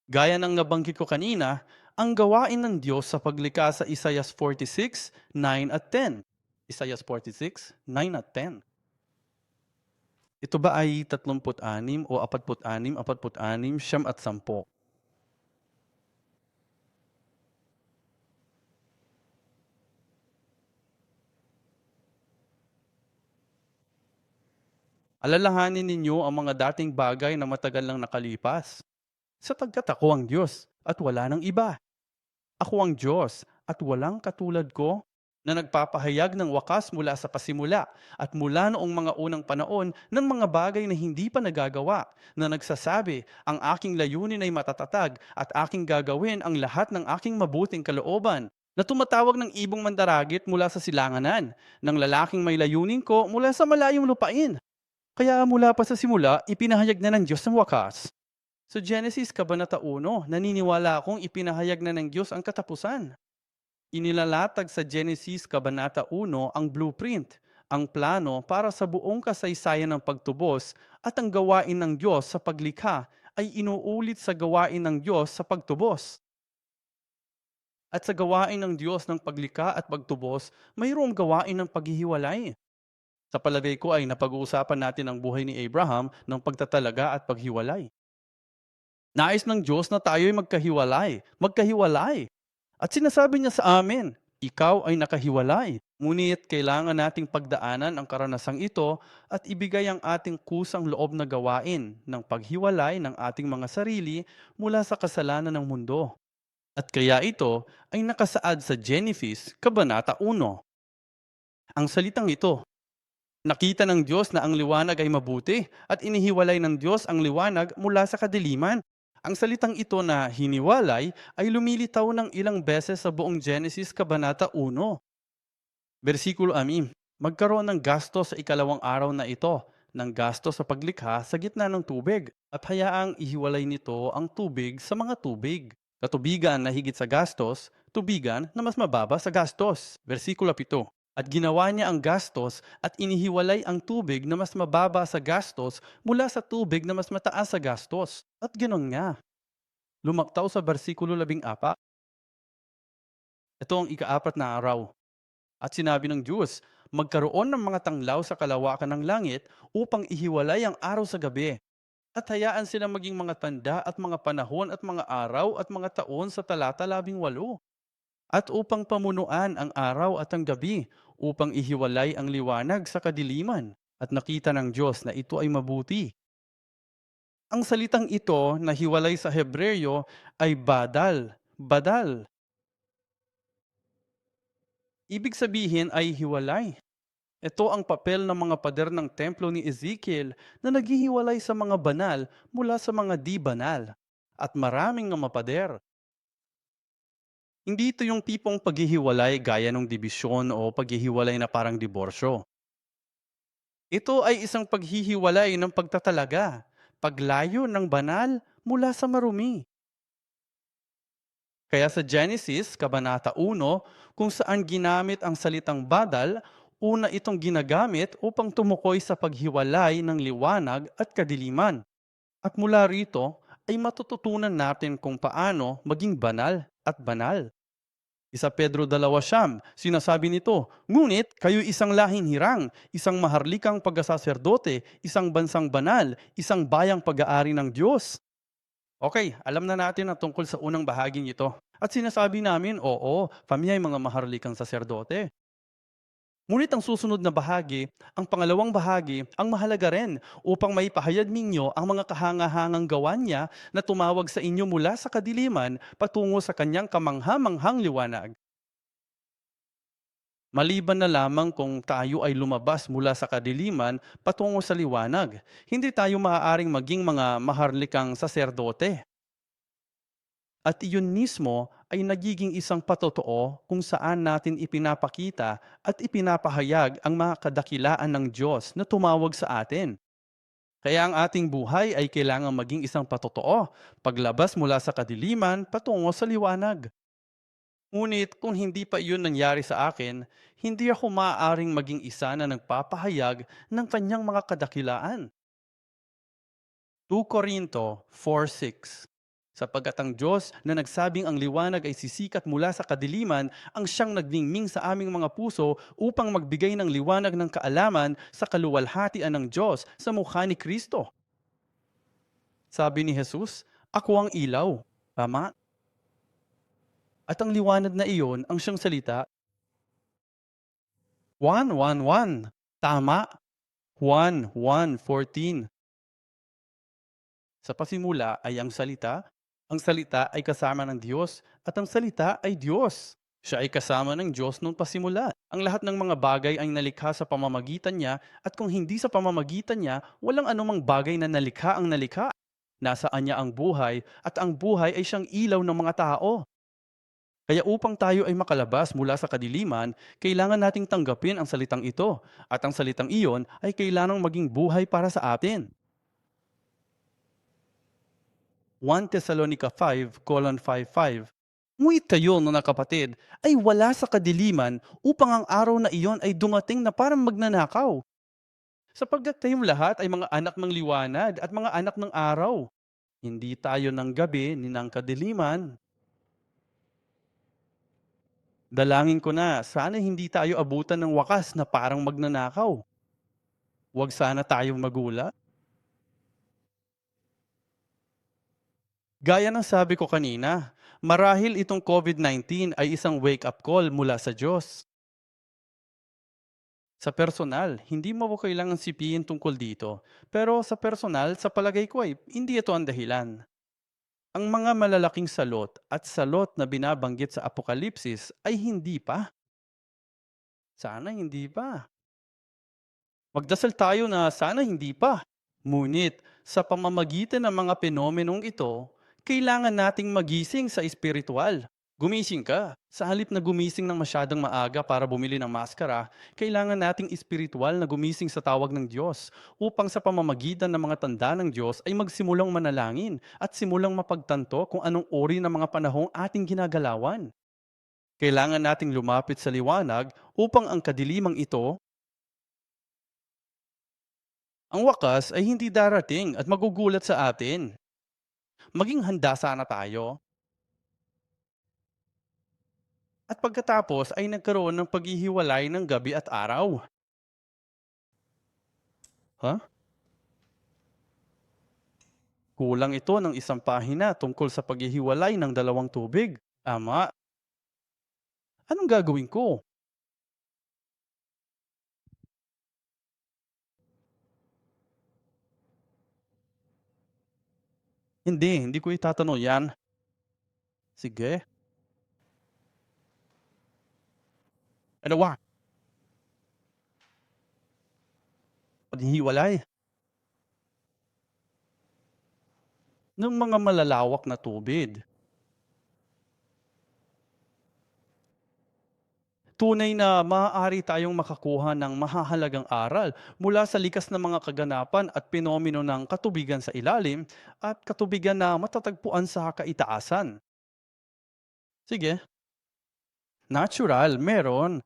Gaya ng nabanggit ko kanina, ang gawain ng Diyos sa paglikha sa Isaiah 46:9 at 10. Isaiah 46:9 at 10. Ito ba ay 36 o 46, 46, siyam at 10? Alalahanin ninyo ang mga dating bagay na matagal nang nakalipas. Sapagkat ako ang Diyos at wala nang iba. Ako ang Diyos at walang katulad ko na nagpapahayag ng wakas mula sa pasimula at mula noong mga unang panahon ng mga bagay na hindi pa nagagawa, na nagsasabi, ang aking layunin ay matatatag at aking gagawin ang lahat ng aking mabuting kalooban, na tumatawag ng ibong mandaragit mula sa silanganan, ng lalaking may layunin ko mula sa malayong lupain. Kaya mula pa sa simula, ipinahayag na ng Diyos ang wakas. Sa Genesis Kabanata 1, naniniwala akong ipinahayag na ng Diyos ang katapusan. Inilalatag sa Genesis Kabanata 1 ang blueprint, ang plano para sa buong kasaysayan ng pagtubos, at ang gawain ng Diyos sa paglikha ay inuulit sa gawain ng Diyos sa pagtubos. At sa gawain ng Diyos ng paglikha at pagtubos, mayroong gawain ng paghihiwalay. Sa palagay ko ay napag-uusapan natin ang buhay ni Abraham ng pagtatalaga at paghiwalay. Nais ng Diyos na tayo'y magkahiwalay. At sinasabi niya sa amin, ikaw ay nakahiwalay. Ngunit kailangan nating pagdaanan ang karanasang ito at ibigay ang ating kusang loob na gawain ng paghiwalay ng ating mga sarili mula sa kasalanan ng mundo. At kaya ito ay nakasaad sa Genesis Kabanata 1. Ang salitang ito, nakita ng Diyos na ang liwanag ay mabuti at inihiwalay ng Diyos ang liwanag mula sa kadiliman. Ang salitang ito na hiniwalay ay lumilitaw ng ilang beses sa buong Genesis Kabanata 1. Versikulo 6, magkaroon ng gasto sa ikalawang araw na ito, ng gasto sa paglikha sa gitna ng tubig, at hayaang ihiwalay nito ang tubig sa mga tubig. Katubigan na higit sa gastos, tubigan na mas mababa sa gastos. Versikulo 7, at ginawa niya ang gastos at inihiwalay ang tubig na mas mababa sa gastos mula sa tubig na mas mataas sa gastos. At ganoon nga. Lumaktaw sa bersikulo 14. Ito ang ikaapat na araw. At sinabi ng Diyos, magkaroon ng mga tanglaw sa kalawakan ng langit upang ihiwalay ang araw sa gabi. At hayaan sila maging mga tanda at mga panahon at mga araw at mga taon sa talata 18. At upang pamunuan ang araw at ang gabi, upang ihiwalay ang liwanag sa kadiliman. At nakita ng Diyos na ito ay mabuti. Ang salitang ito na hiwalay sa Hebreo ay badal. Badal. Ibig sabihin ay hiwalay. Ito ang papel ng mga pader ng templo ni Ezekiel na naghihiwalay sa mga banal mula sa mga di banal. At maraming nga mapader. Hindi ito yung tipong paghihiwalay gaya ng dibisyon o paghihiwalay na parang diborsyo. Ito ay isang paghihiwalay ng pagtatalaga, paglayo ng banal mula sa marumi. Kaya sa Genesis, Kabanata 1, kung saan ginamit ang salitang badal, una itong ginagamit upang tumukoy sa paghiwalay ng liwanag at kadiliman. At mula rito ay matututunan natin kung paano maging banal at banal. Isa Pedro 2:9, sinasabi nito, ngunit kayo isang lahing hirang, isang maharlikang pagsaserdote, isang bansang banal, isang bayang pag-aari ng Diyos. Okay, alam na natin ang tungkol sa unang bahaging ito. At sinasabi namin, oo, kami ay mga maharlikang saserdote. Ngunit ang susunod na bahagi, ang pangalawang bahagi, ang mahalaga rin upang maipahayag ninyo ang mga kahangahangang gawa niya na tumawag sa inyo mula sa kadiliman patungo sa kanyang kamangha-manghang liwanag. Maliban na lamang kung tayo ay lumabas mula sa kadiliman patungo sa liwanag, hindi tayo maaaring maging mga maharlikang saserdote. At iyon mismo ay nagiging isang patotoo kung saan natin ipinapakita at ipinapahayag ang mga kadakilaan ng Diyos na tumawag sa atin. Kaya ang ating buhay ay kailangang maging isang patotoo, paglabas mula sa kadiliman patungo sa liwanag. Ngunit kung hindi pa iyon nangyari sa akin, hindi ako maaaring maging isa na nagpapahayag ng kanyang mga kadakilaan. 2 Korinto 4:6. Sapagkat ang Diyos na nagsabing ang liwanag ay sisikat mula sa kadiliman ang siyang nagningning sa aming mga puso upang magbigay ng liwanag ng kaalaman sa kaluwalhatian ng Diyos sa mukha ni Kristo. Sabi ni Jesus, ako ang ilaw. Tama? At ang liwanag na iyon ang siyang salita, 1:1:1. Tama? 1:1:14. Sa pasimula ay ang salita ay kasama ng Diyos, at ang salita ay Diyos. Siya ay kasama ng Diyos nung pasimula. Ang lahat ng mga bagay ay nalikha sa pamamagitan niya, at kung hindi sa pamamagitan niya, walang anumang bagay na nalikha ang nalikha. Nasaan niya ang buhay, at ang buhay ay siyang ilaw ng mga tao. Kaya upang tayo ay makalabas mula sa kadiliman, kailangan nating tanggapin ang salitang ito, at ang salitang iyon ay kailangang maging buhay para sa atin. 1 Thessalonica 5:5-5. Ngunit kayo, mga kapatid, ay wala sa kadiliman upang ang araw na iyon ay dumating na parang magnanakaw. Sapagkat kayong lahat ay mga anak ng liwanag at mga anak ng araw. Hindi tayo ng gabi ni ng kadiliman. Dalangin ko na sana hindi tayo abutan ng wakas na parang magnanakaw. Huwag sana tayong magulat. Gaya ng sabi ko kanina, marahil itong COVID-19 ay isang wake-up call mula sa Diyos. Sa personal, hindi mo ko kailangan sipiin tungkol dito. Pero sa personal, sa palagay ko ay hindi ito ang dahilan. Ang mga malalaking salot at salot na binabanggit sa Apokalipsis ay hindi pa. Sana hindi pa. Magdasal tayo na sana hindi pa. Ngunit sa pamamagitan ng mga fenomenong ito, kailangan nating magising sa espiritual. Gumising ka. Sa halip na gumising ng masyadong maaga para bumili ng maskara, kailangan nating espiritual na gumising sa tawag ng Diyos upang sa pamamagitan ng mga tanda ng Diyos ay magsimulang manalangin at simulang mapagtanto kung anong uri ng mga panahong ating ginagalawan. Kailangan nating lumapit sa liwanag upang ang kadilimang ito, ang wakas ay hindi darating at magugulat sa atin. Maging handa sana tayo. At pagkatapos ay nagkaroon ng paghihiwalay ng gabi at araw. Ha? Kulang ito ng isang pahina tungkol sa paghihiwalay ng dalawang tubig. Tama. Anong gagawin ko? Hindi ko itatanong yan. Sige. Ano wa? Paghihiwalay ng mga malalawak na tubig. Tunay na maaari tayong makakuha ng mahahalagang aral mula sa likas na mga kaganapan at pinomeno ng katubigan sa ilalim at katubigan na matatagpuan sa kaitaasan. Sige, natural, meron.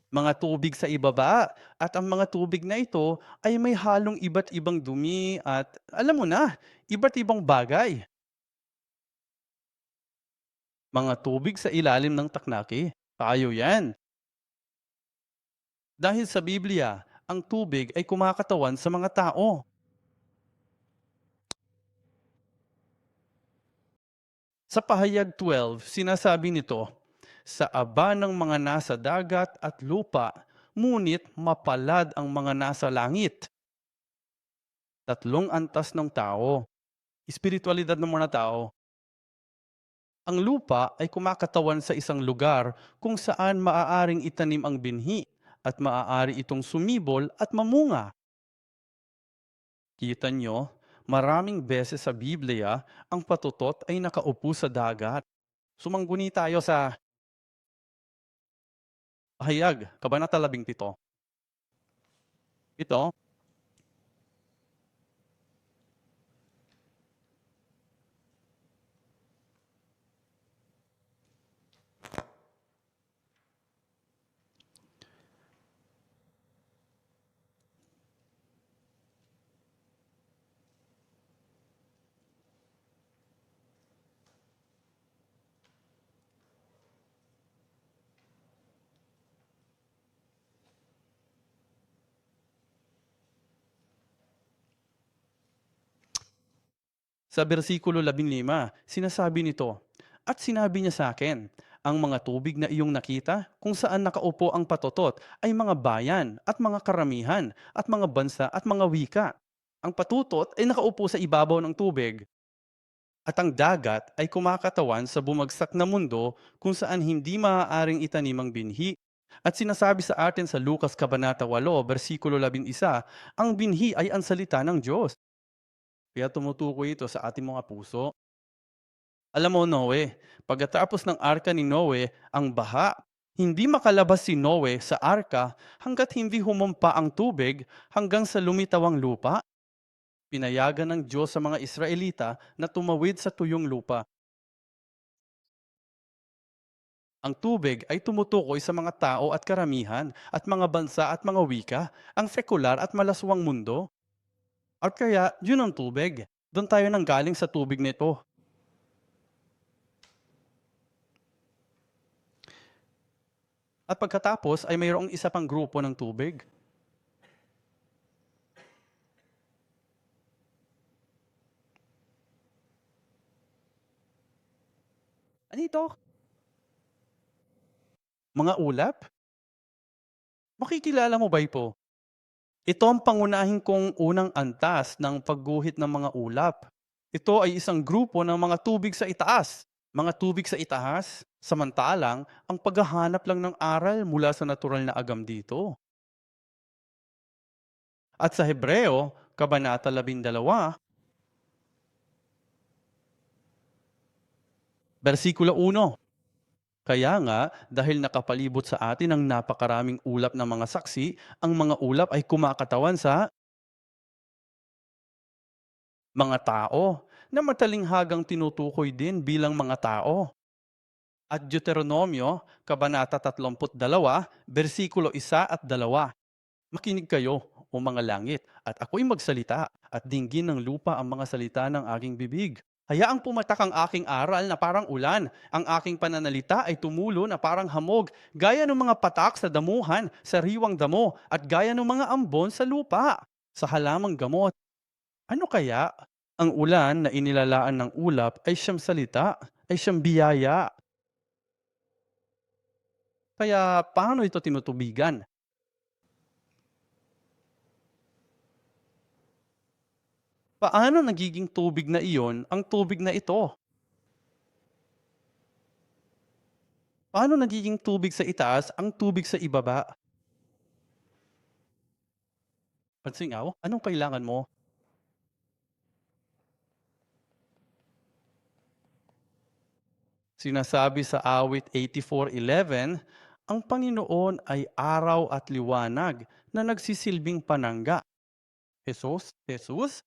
Mga tubig sa ibaba, at ang mga tubig na ito ay may halong iba't ibang dumi at alam mo na, iba't ibang bagay. Mga tubig sa ilalim ng taknaki. Tayo yan. Dahil sa Biblia, ang tubig ay kumakatawan sa mga tao. Sa pahayag 12, sinasabi nito, sa aba ng mga nasa dagat at lupa, ngunit mapalad ang mga nasa langit. Tatlong antas ng tao. Espiritualidad ng mga tao. Ang lupa ay kumakatawan sa isang lugar kung saan maaaring itanim ang binhi at maaari itong sumibol at mamunga. Kita nyo, maraming beses sa Biblia, ang patutot ay nakaupo sa dagat. Sumangguni tayo sa Pahayag, Kabanata 17. Ito, sa bersikulo 15, sinasabi nito, at sinabi niya sa akin, ang mga tubig na iyong nakita kung saan nakaupo ang patotot ay mga bayan at mga karamihan at mga bansa at mga wika. Ang patutot ay nakaupo sa ibabaw ng tubig at ang dagat ay kumakatawan sa bumagsak na mundo kung saan hindi maaaring itanim ang binhi. At sinasabi sa atin sa Lucas Kabanata 8, bersikulo 11, ang binhi ay ang salita ng Diyos. Kaya tumutukoy ito sa ating mga puso. Alam mo, Noe, pagkatapos ng arka ni Noe, ang baha, hindi makalabas si Noe sa arka hanggat hindi humumpa ang tubig hanggang sa lumitaw ang lupa. Pinayagan ng Diyos sa mga Israelita na tumawid sa tuyong lupa. Ang tubig ay tumutukoy sa mga tao at karamihan at mga bansa at mga wika, ang sekular at malaswang mundo. At kaya, yun ang tubig. Doon tayo nanggaling sa tubig nito. At pagkatapos ay mayroong isa pang grupo ng tubig. Ano ito? Mga ulap? Makikilala mo ba ito? Ito ang pangunahing kong unang antas ng pagguhit ng mga ulap. Ito ay isang grupo ng mga tubig sa itaas. Mga tubig sa itaas, samantalang ang paghahanap lang ng aral mula sa natural na agam dito. At sa Hebreo, Kabanata 12, bersikulo 1. Kaya nga, dahil nakapalibot sa atin ang napakaraming ulap ng mga saksi, ang mga ulap ay kumakatawan sa mga tao na matalinghagang tinutukoy din bilang mga tao. At Deuteronomio, Kabanata 32, bersikulo 1 at 2. Makinig kayo, o mga langit, at ako'y magsalita, at dinggin ng lupa ang mga salita ng aking bibig. Hayaang pumatak ang aking aral na parang ulan, ang aking pananalita ay tumulo na parang hamog, gaya ng mga patak sa damuhan, sa riwang damo, at gaya ng mga ambon sa lupa, sa halamang gamot. Ano kaya? Ang ulan na inilalaan ng ulap ay siyang salita, ay siyang biyaya. Kaya paano ito tinutubigan? Paano nagiging tubig na iyon ang tubig na ito? Paano nagiging tubig sa itaas ang tubig sa ibaba? Pansingaw, anong kailangan mo? Sinasabi sa awit 84:11, ang Panginoon ay araw at liwanag na nagsisilbing panangga. Jesus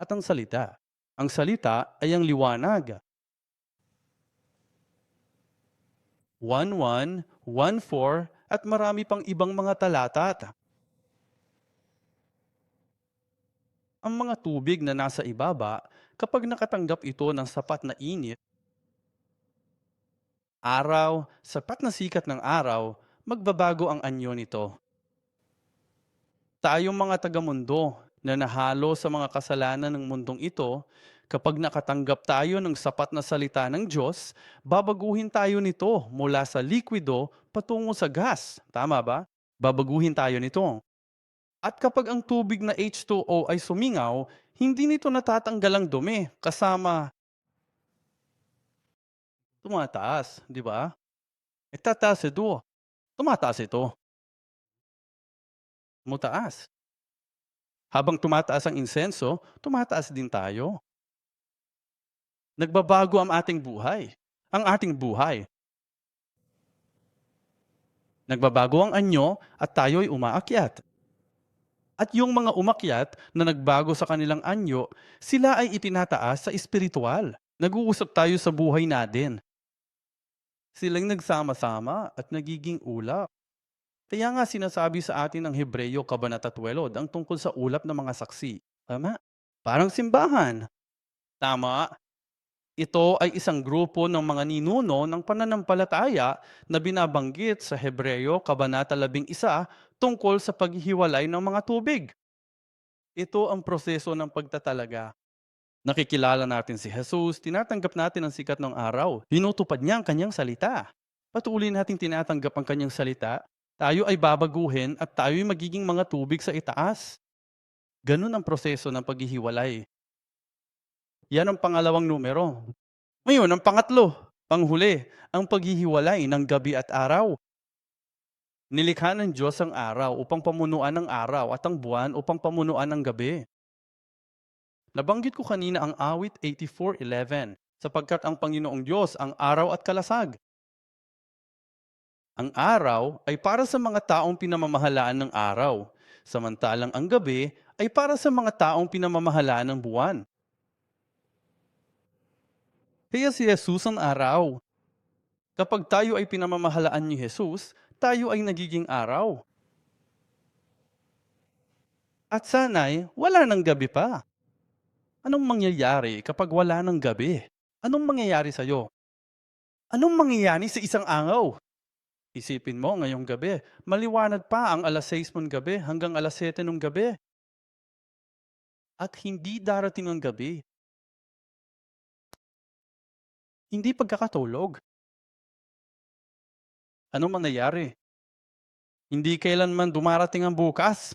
at ang salita. Ang salita ay ang liwanag. 1:1, 1:4 at marami pang ibang mga talata. Ang mga tubig na nasa ibaba, kapag nakatanggap ito ng sapat na init, araw, sapat na sikat ng araw, magbabago ang anyo nito. Tayong mga taga-mundo na nahalo sa mga kasalanan ng mundong ito, Kapag nakatanggap tayo ng sapat na salita ng Diyos, babaguhin tayo nito mula sa likwido patungo sa gas. Tama ba? Babaguhin tayo nito. At kapag ang tubig na H2O ay sumingaw, hindi nito natatanggal ang dumi kasama tumataas, di ba? Tataas ito. Tumataas ito. Tumataas. Habang tumataas ang insenso, tumataas din tayo. Nagbabago ang ating buhay. Ang ating buhay. Nagbabago ang anyo at tayo'y umaakyat. At yung mga umakyat na nagbago sa kanilang anyo, sila ay itinataas sa espiritual. Nag-uusap tayo sa buhay natin. Silang nagsama-sama at nagiging ulap. Kaya nga sinasabi sa atin ng Hebreyo Kabanata 12 ang tungkol sa ulap ng mga saksi. Tama? Parang simbahan. Tama. Ito ay isang grupo ng mga ninuno ng pananampalataya na binabanggit sa Hebreyo Kabanata 11 tungkol sa paghihiwalay ng mga tubig. Ito ang proseso ng pagtatalaga. Nakikilala natin si Jesus, tinatanggap natin ang sikat ng araw, tinutupad niya ang kanyang salita. Patuloy nating tinatanggap ang kanyang salita, tayo ay babaguhin at tayo ay magiging mga tubig sa itaas. Ganun ang proseso ng paghihiwalay. Yan ang pangalawang numero. Ngayon, ang pangatlo, panghuli, ang paghihiwalay ng gabi at araw. Nilikha ng Diyos ang araw upang pamunuan ng araw at ang buwan upang pamunuan ng gabi. Nabanggit ko kanina ang awit 84:11, sapagkat ang Panginoong Diyos ang araw at kalasag. Ang araw ay para sa mga taong pinamamahalaan ng araw, samantalang ang gabi ay para sa mga taong pinamamahalaan ng buwan. Kaya si Jesus ang araw. Kapag tayo ay pinamamahalaan ni Jesus, tayo ay nagiging araw. At sana'y wala ng gabi pa. Anong mangyayari kapag wala ng gabi? Anong mangyayari sa'yo? Anong mangyayari sa isang araw? Isipin mo ngayong gabi, maliwanag pa ang 6:00 mong gabi hanggang 7:00 ng gabi. At hindi darating ang gabi. Hindi pagkakatulog. Anong mangyayari? Hindi kailanman dumarating ang bukas.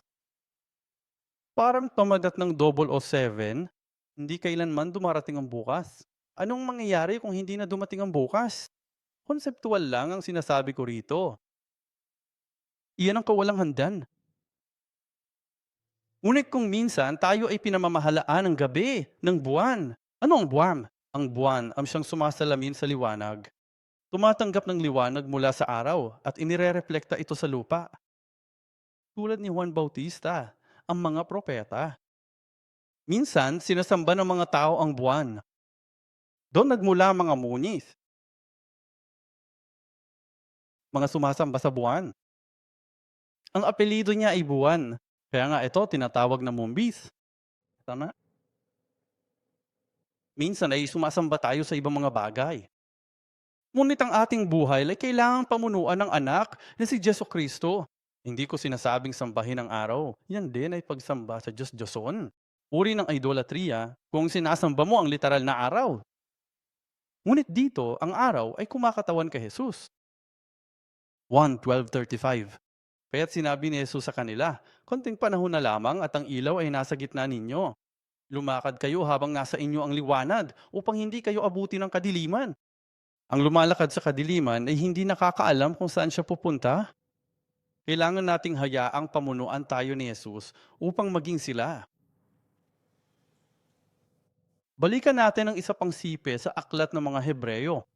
Parang tumagat ng 007, hindi kailanman dumarating ang bukas. Anong mangyayari kung hindi na dumating ang bukas? Konseptual lang ang sinasabi ko rito. Iyan ang kawalang handan. Ngunit kung minsan tayo ay pinamamahalaan ng gabi, ng buwan. Ano ang buwan? Ang buwan ang siyang sumasalamin sa liwanag. Tumatanggap ng liwanag mula sa araw at inirereflekta ito sa lupa. Tulad ni Juan Bautista, ang mga propeta. Minsan, sinasamba ng mga tao ang buwan. Doon nagmula ang mga munis, mga sumasamba sa buwan. Ang apelido niya ay buwan. Kaya nga ito, tinatawag na mumbis. Tama? Minsan ay sumasamba tayo sa ibang mga bagay. Ngunit ang ating buhay ay kailangang pamunuan ng anak na si Jesu Kristo. Hindi ko sinasabing sambahin ang araw. Yan din ay pagsamba sa Diyos Diyoson. Uri ng idolatriya kung sinasamba mo ang literal na araw. Ngunit dito, ang araw ay kumakatawan kay Jesus. 1:12:35. Kaya't sinabi ni Jesus sa kanila, konting panahon na lamang at ang ilaw ay nasa gitna ninyo. Lumakad kayo habang nasa inyo ang liwanag upang hindi kayo abuti ng kadiliman. Ang lumalakad sa kadiliman ay hindi nakakaalam kung saan siya pupunta. Kailangan nating hayaang pamunuan tayo ni Jesus upang maging sila. Balikan natin ang isa pang sipe sa aklat ng mga Hebreyo.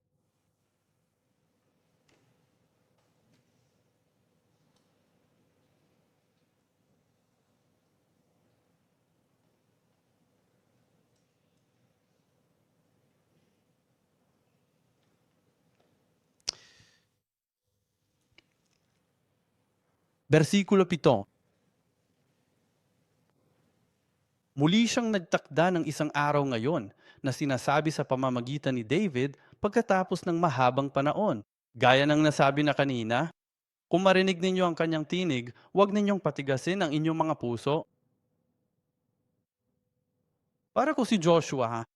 Versikulo 7. Muli siyang nagtakda ng isang araw ngayon na sinasabi sa pamamagitan ni David pagkatapos ng mahabang panahon. Gaya ng nasabi na kanina, kung marinig ninyo ang kanyang tinig, huwag ninyong patigasin ang inyong mga puso. Para ko si Joshua,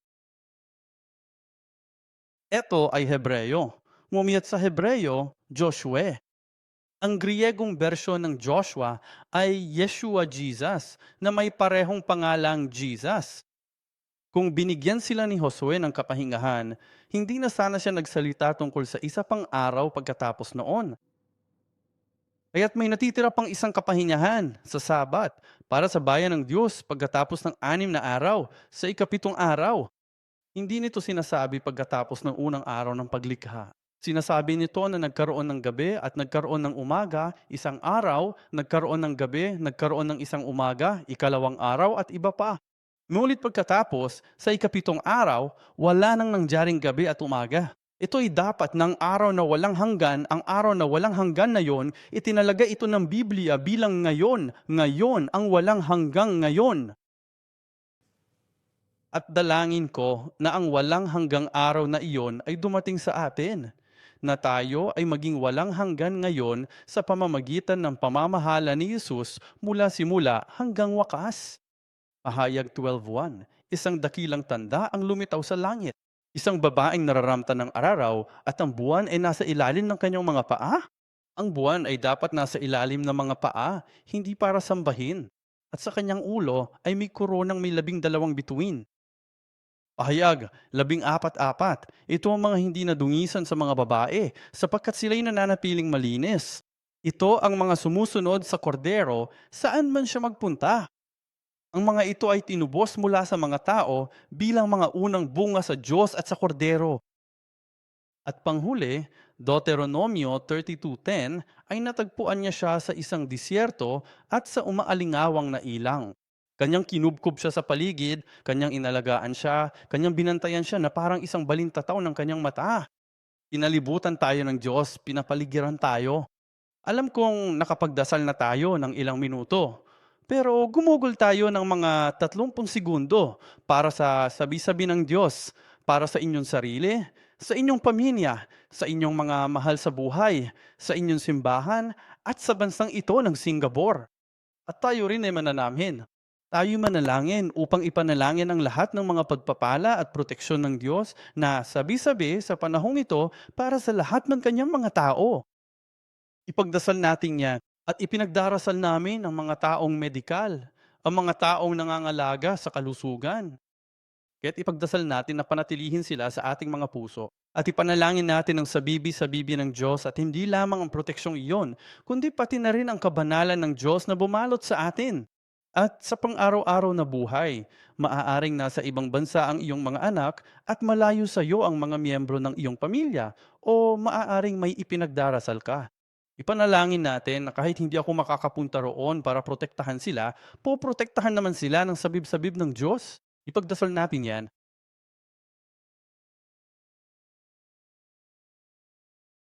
Eto ay Hebreyo. Ngumiyat sa Hebreyo, Joshua. Ang Griegong bersyon ng Joshua ay Yeshua Jesus na may parehong pangalang Jesus. Kung binigyan sila ni Josue ng kapahingahan, hindi na sana siya nagsalita tungkol sa isa pang araw pagkatapos noon. Kaya't may natitira pang isang kapahingahan sa Sabat para sa bayan ng Diyos pagkatapos ng 6 na araw sa ikapitong araw. Hindi nito sinasabi pagkatapos ng unang araw ng paglikha. Sinasabi nito na nagkaroon ng gabi at nagkaroon ng umaga, isang araw, nagkaroon ng gabi, nagkaroon ng isang umaga, ikalawang araw at iba pa. Ngunit pagkatapos, sa ikapitong araw, wala nang nangyaring gabi at umaga. Ito'y dapat ng araw na walang hanggan, ang araw na walang hanggan na yon, itinalaga ito ng Biblia bilang ngayon, ngayon, ang walang hanggang ngayon. At dalangin ko na ang walang hanggang araw na iyon ay dumating sa atin, na tayo ay maging walang hanggan ngayon sa pamamagitan ng pamamahala ni Jesus mula simula hanggang wakas. Pahayag 12:1. Isang dakilang tanda ang lumitaw sa langit. Isang babaeng nararamtan ng araraw at ang buwan ay nasa ilalim ng kanyang mga paa. Ang buwan ay dapat nasa ilalim ng mga paa, hindi para sambahin. At sa kanyang ulo ay may koronang may 12 bituin. Pahayag, 14-4. Ito ang mga hindi nadungisan sa mga babae, sapagkat sila'y nananatiling malinis. Ito ang mga sumusunod sa kordero, saan man siya magpunta. Ang mga ito ay tinubos mula sa mga tao bilang mga unang bunga sa Diyos at sa kordero. At panghuli, Deuteronomio 32:10 ay natagpuan niya siya sa isang disyerto at sa umaalingawang na ilang. Kanyang kinubkob siya sa paligid, kanyang inalagaan siya, kanyang binantayan siya na parang isang balintataw ng kanyang mata. Pinalibutan tayo ng Diyos, pinapaligiran tayo. Alam kong nakapagdasal na tayo ng ilang minuto. Pero gumugol tayo ng mga 30 segundo para sa sabi-sabi ng Diyos, para sa inyong sarili, sa inyong pamilya, sa inyong mga mahal sa buhay, sa inyong simbahan, at sa bansang ito ng Singapore. At tayo rin ay mananamhin. Tayo manalangin upang ipanalangin ang lahat ng mga pagpapala at proteksyon ng Diyos na sabi-sabi sa panahong ito para sa lahat ng kanyang mga tao. Ipagdasal natin yan at ipinagdarasal namin ang mga taong medikal, ang mga taong nangangalaga sa kalusugan. Kaya't ipagdasal natin na panatilihin sila sa ating mga puso at ipanalangin natin ang sabibi-sabibi ng Diyos at hindi lamang ang proteksyong iyon, kundi pati na rin ang kabanalan ng Diyos na bumalot sa atin. At sa pang-araw-araw na buhay, maaaring nasa ibang bansa ang iyong mga anak at malayo sa iyo ang mga miyembro ng iyong pamilya o maaaring may ipinagdarasal ka. Ipanalangin natin na kahit hindi ako makakapunta roon para protektahan sila, poprotektahan naman sila ng sabib-sabib ng Diyos. Ipagdasal natin yan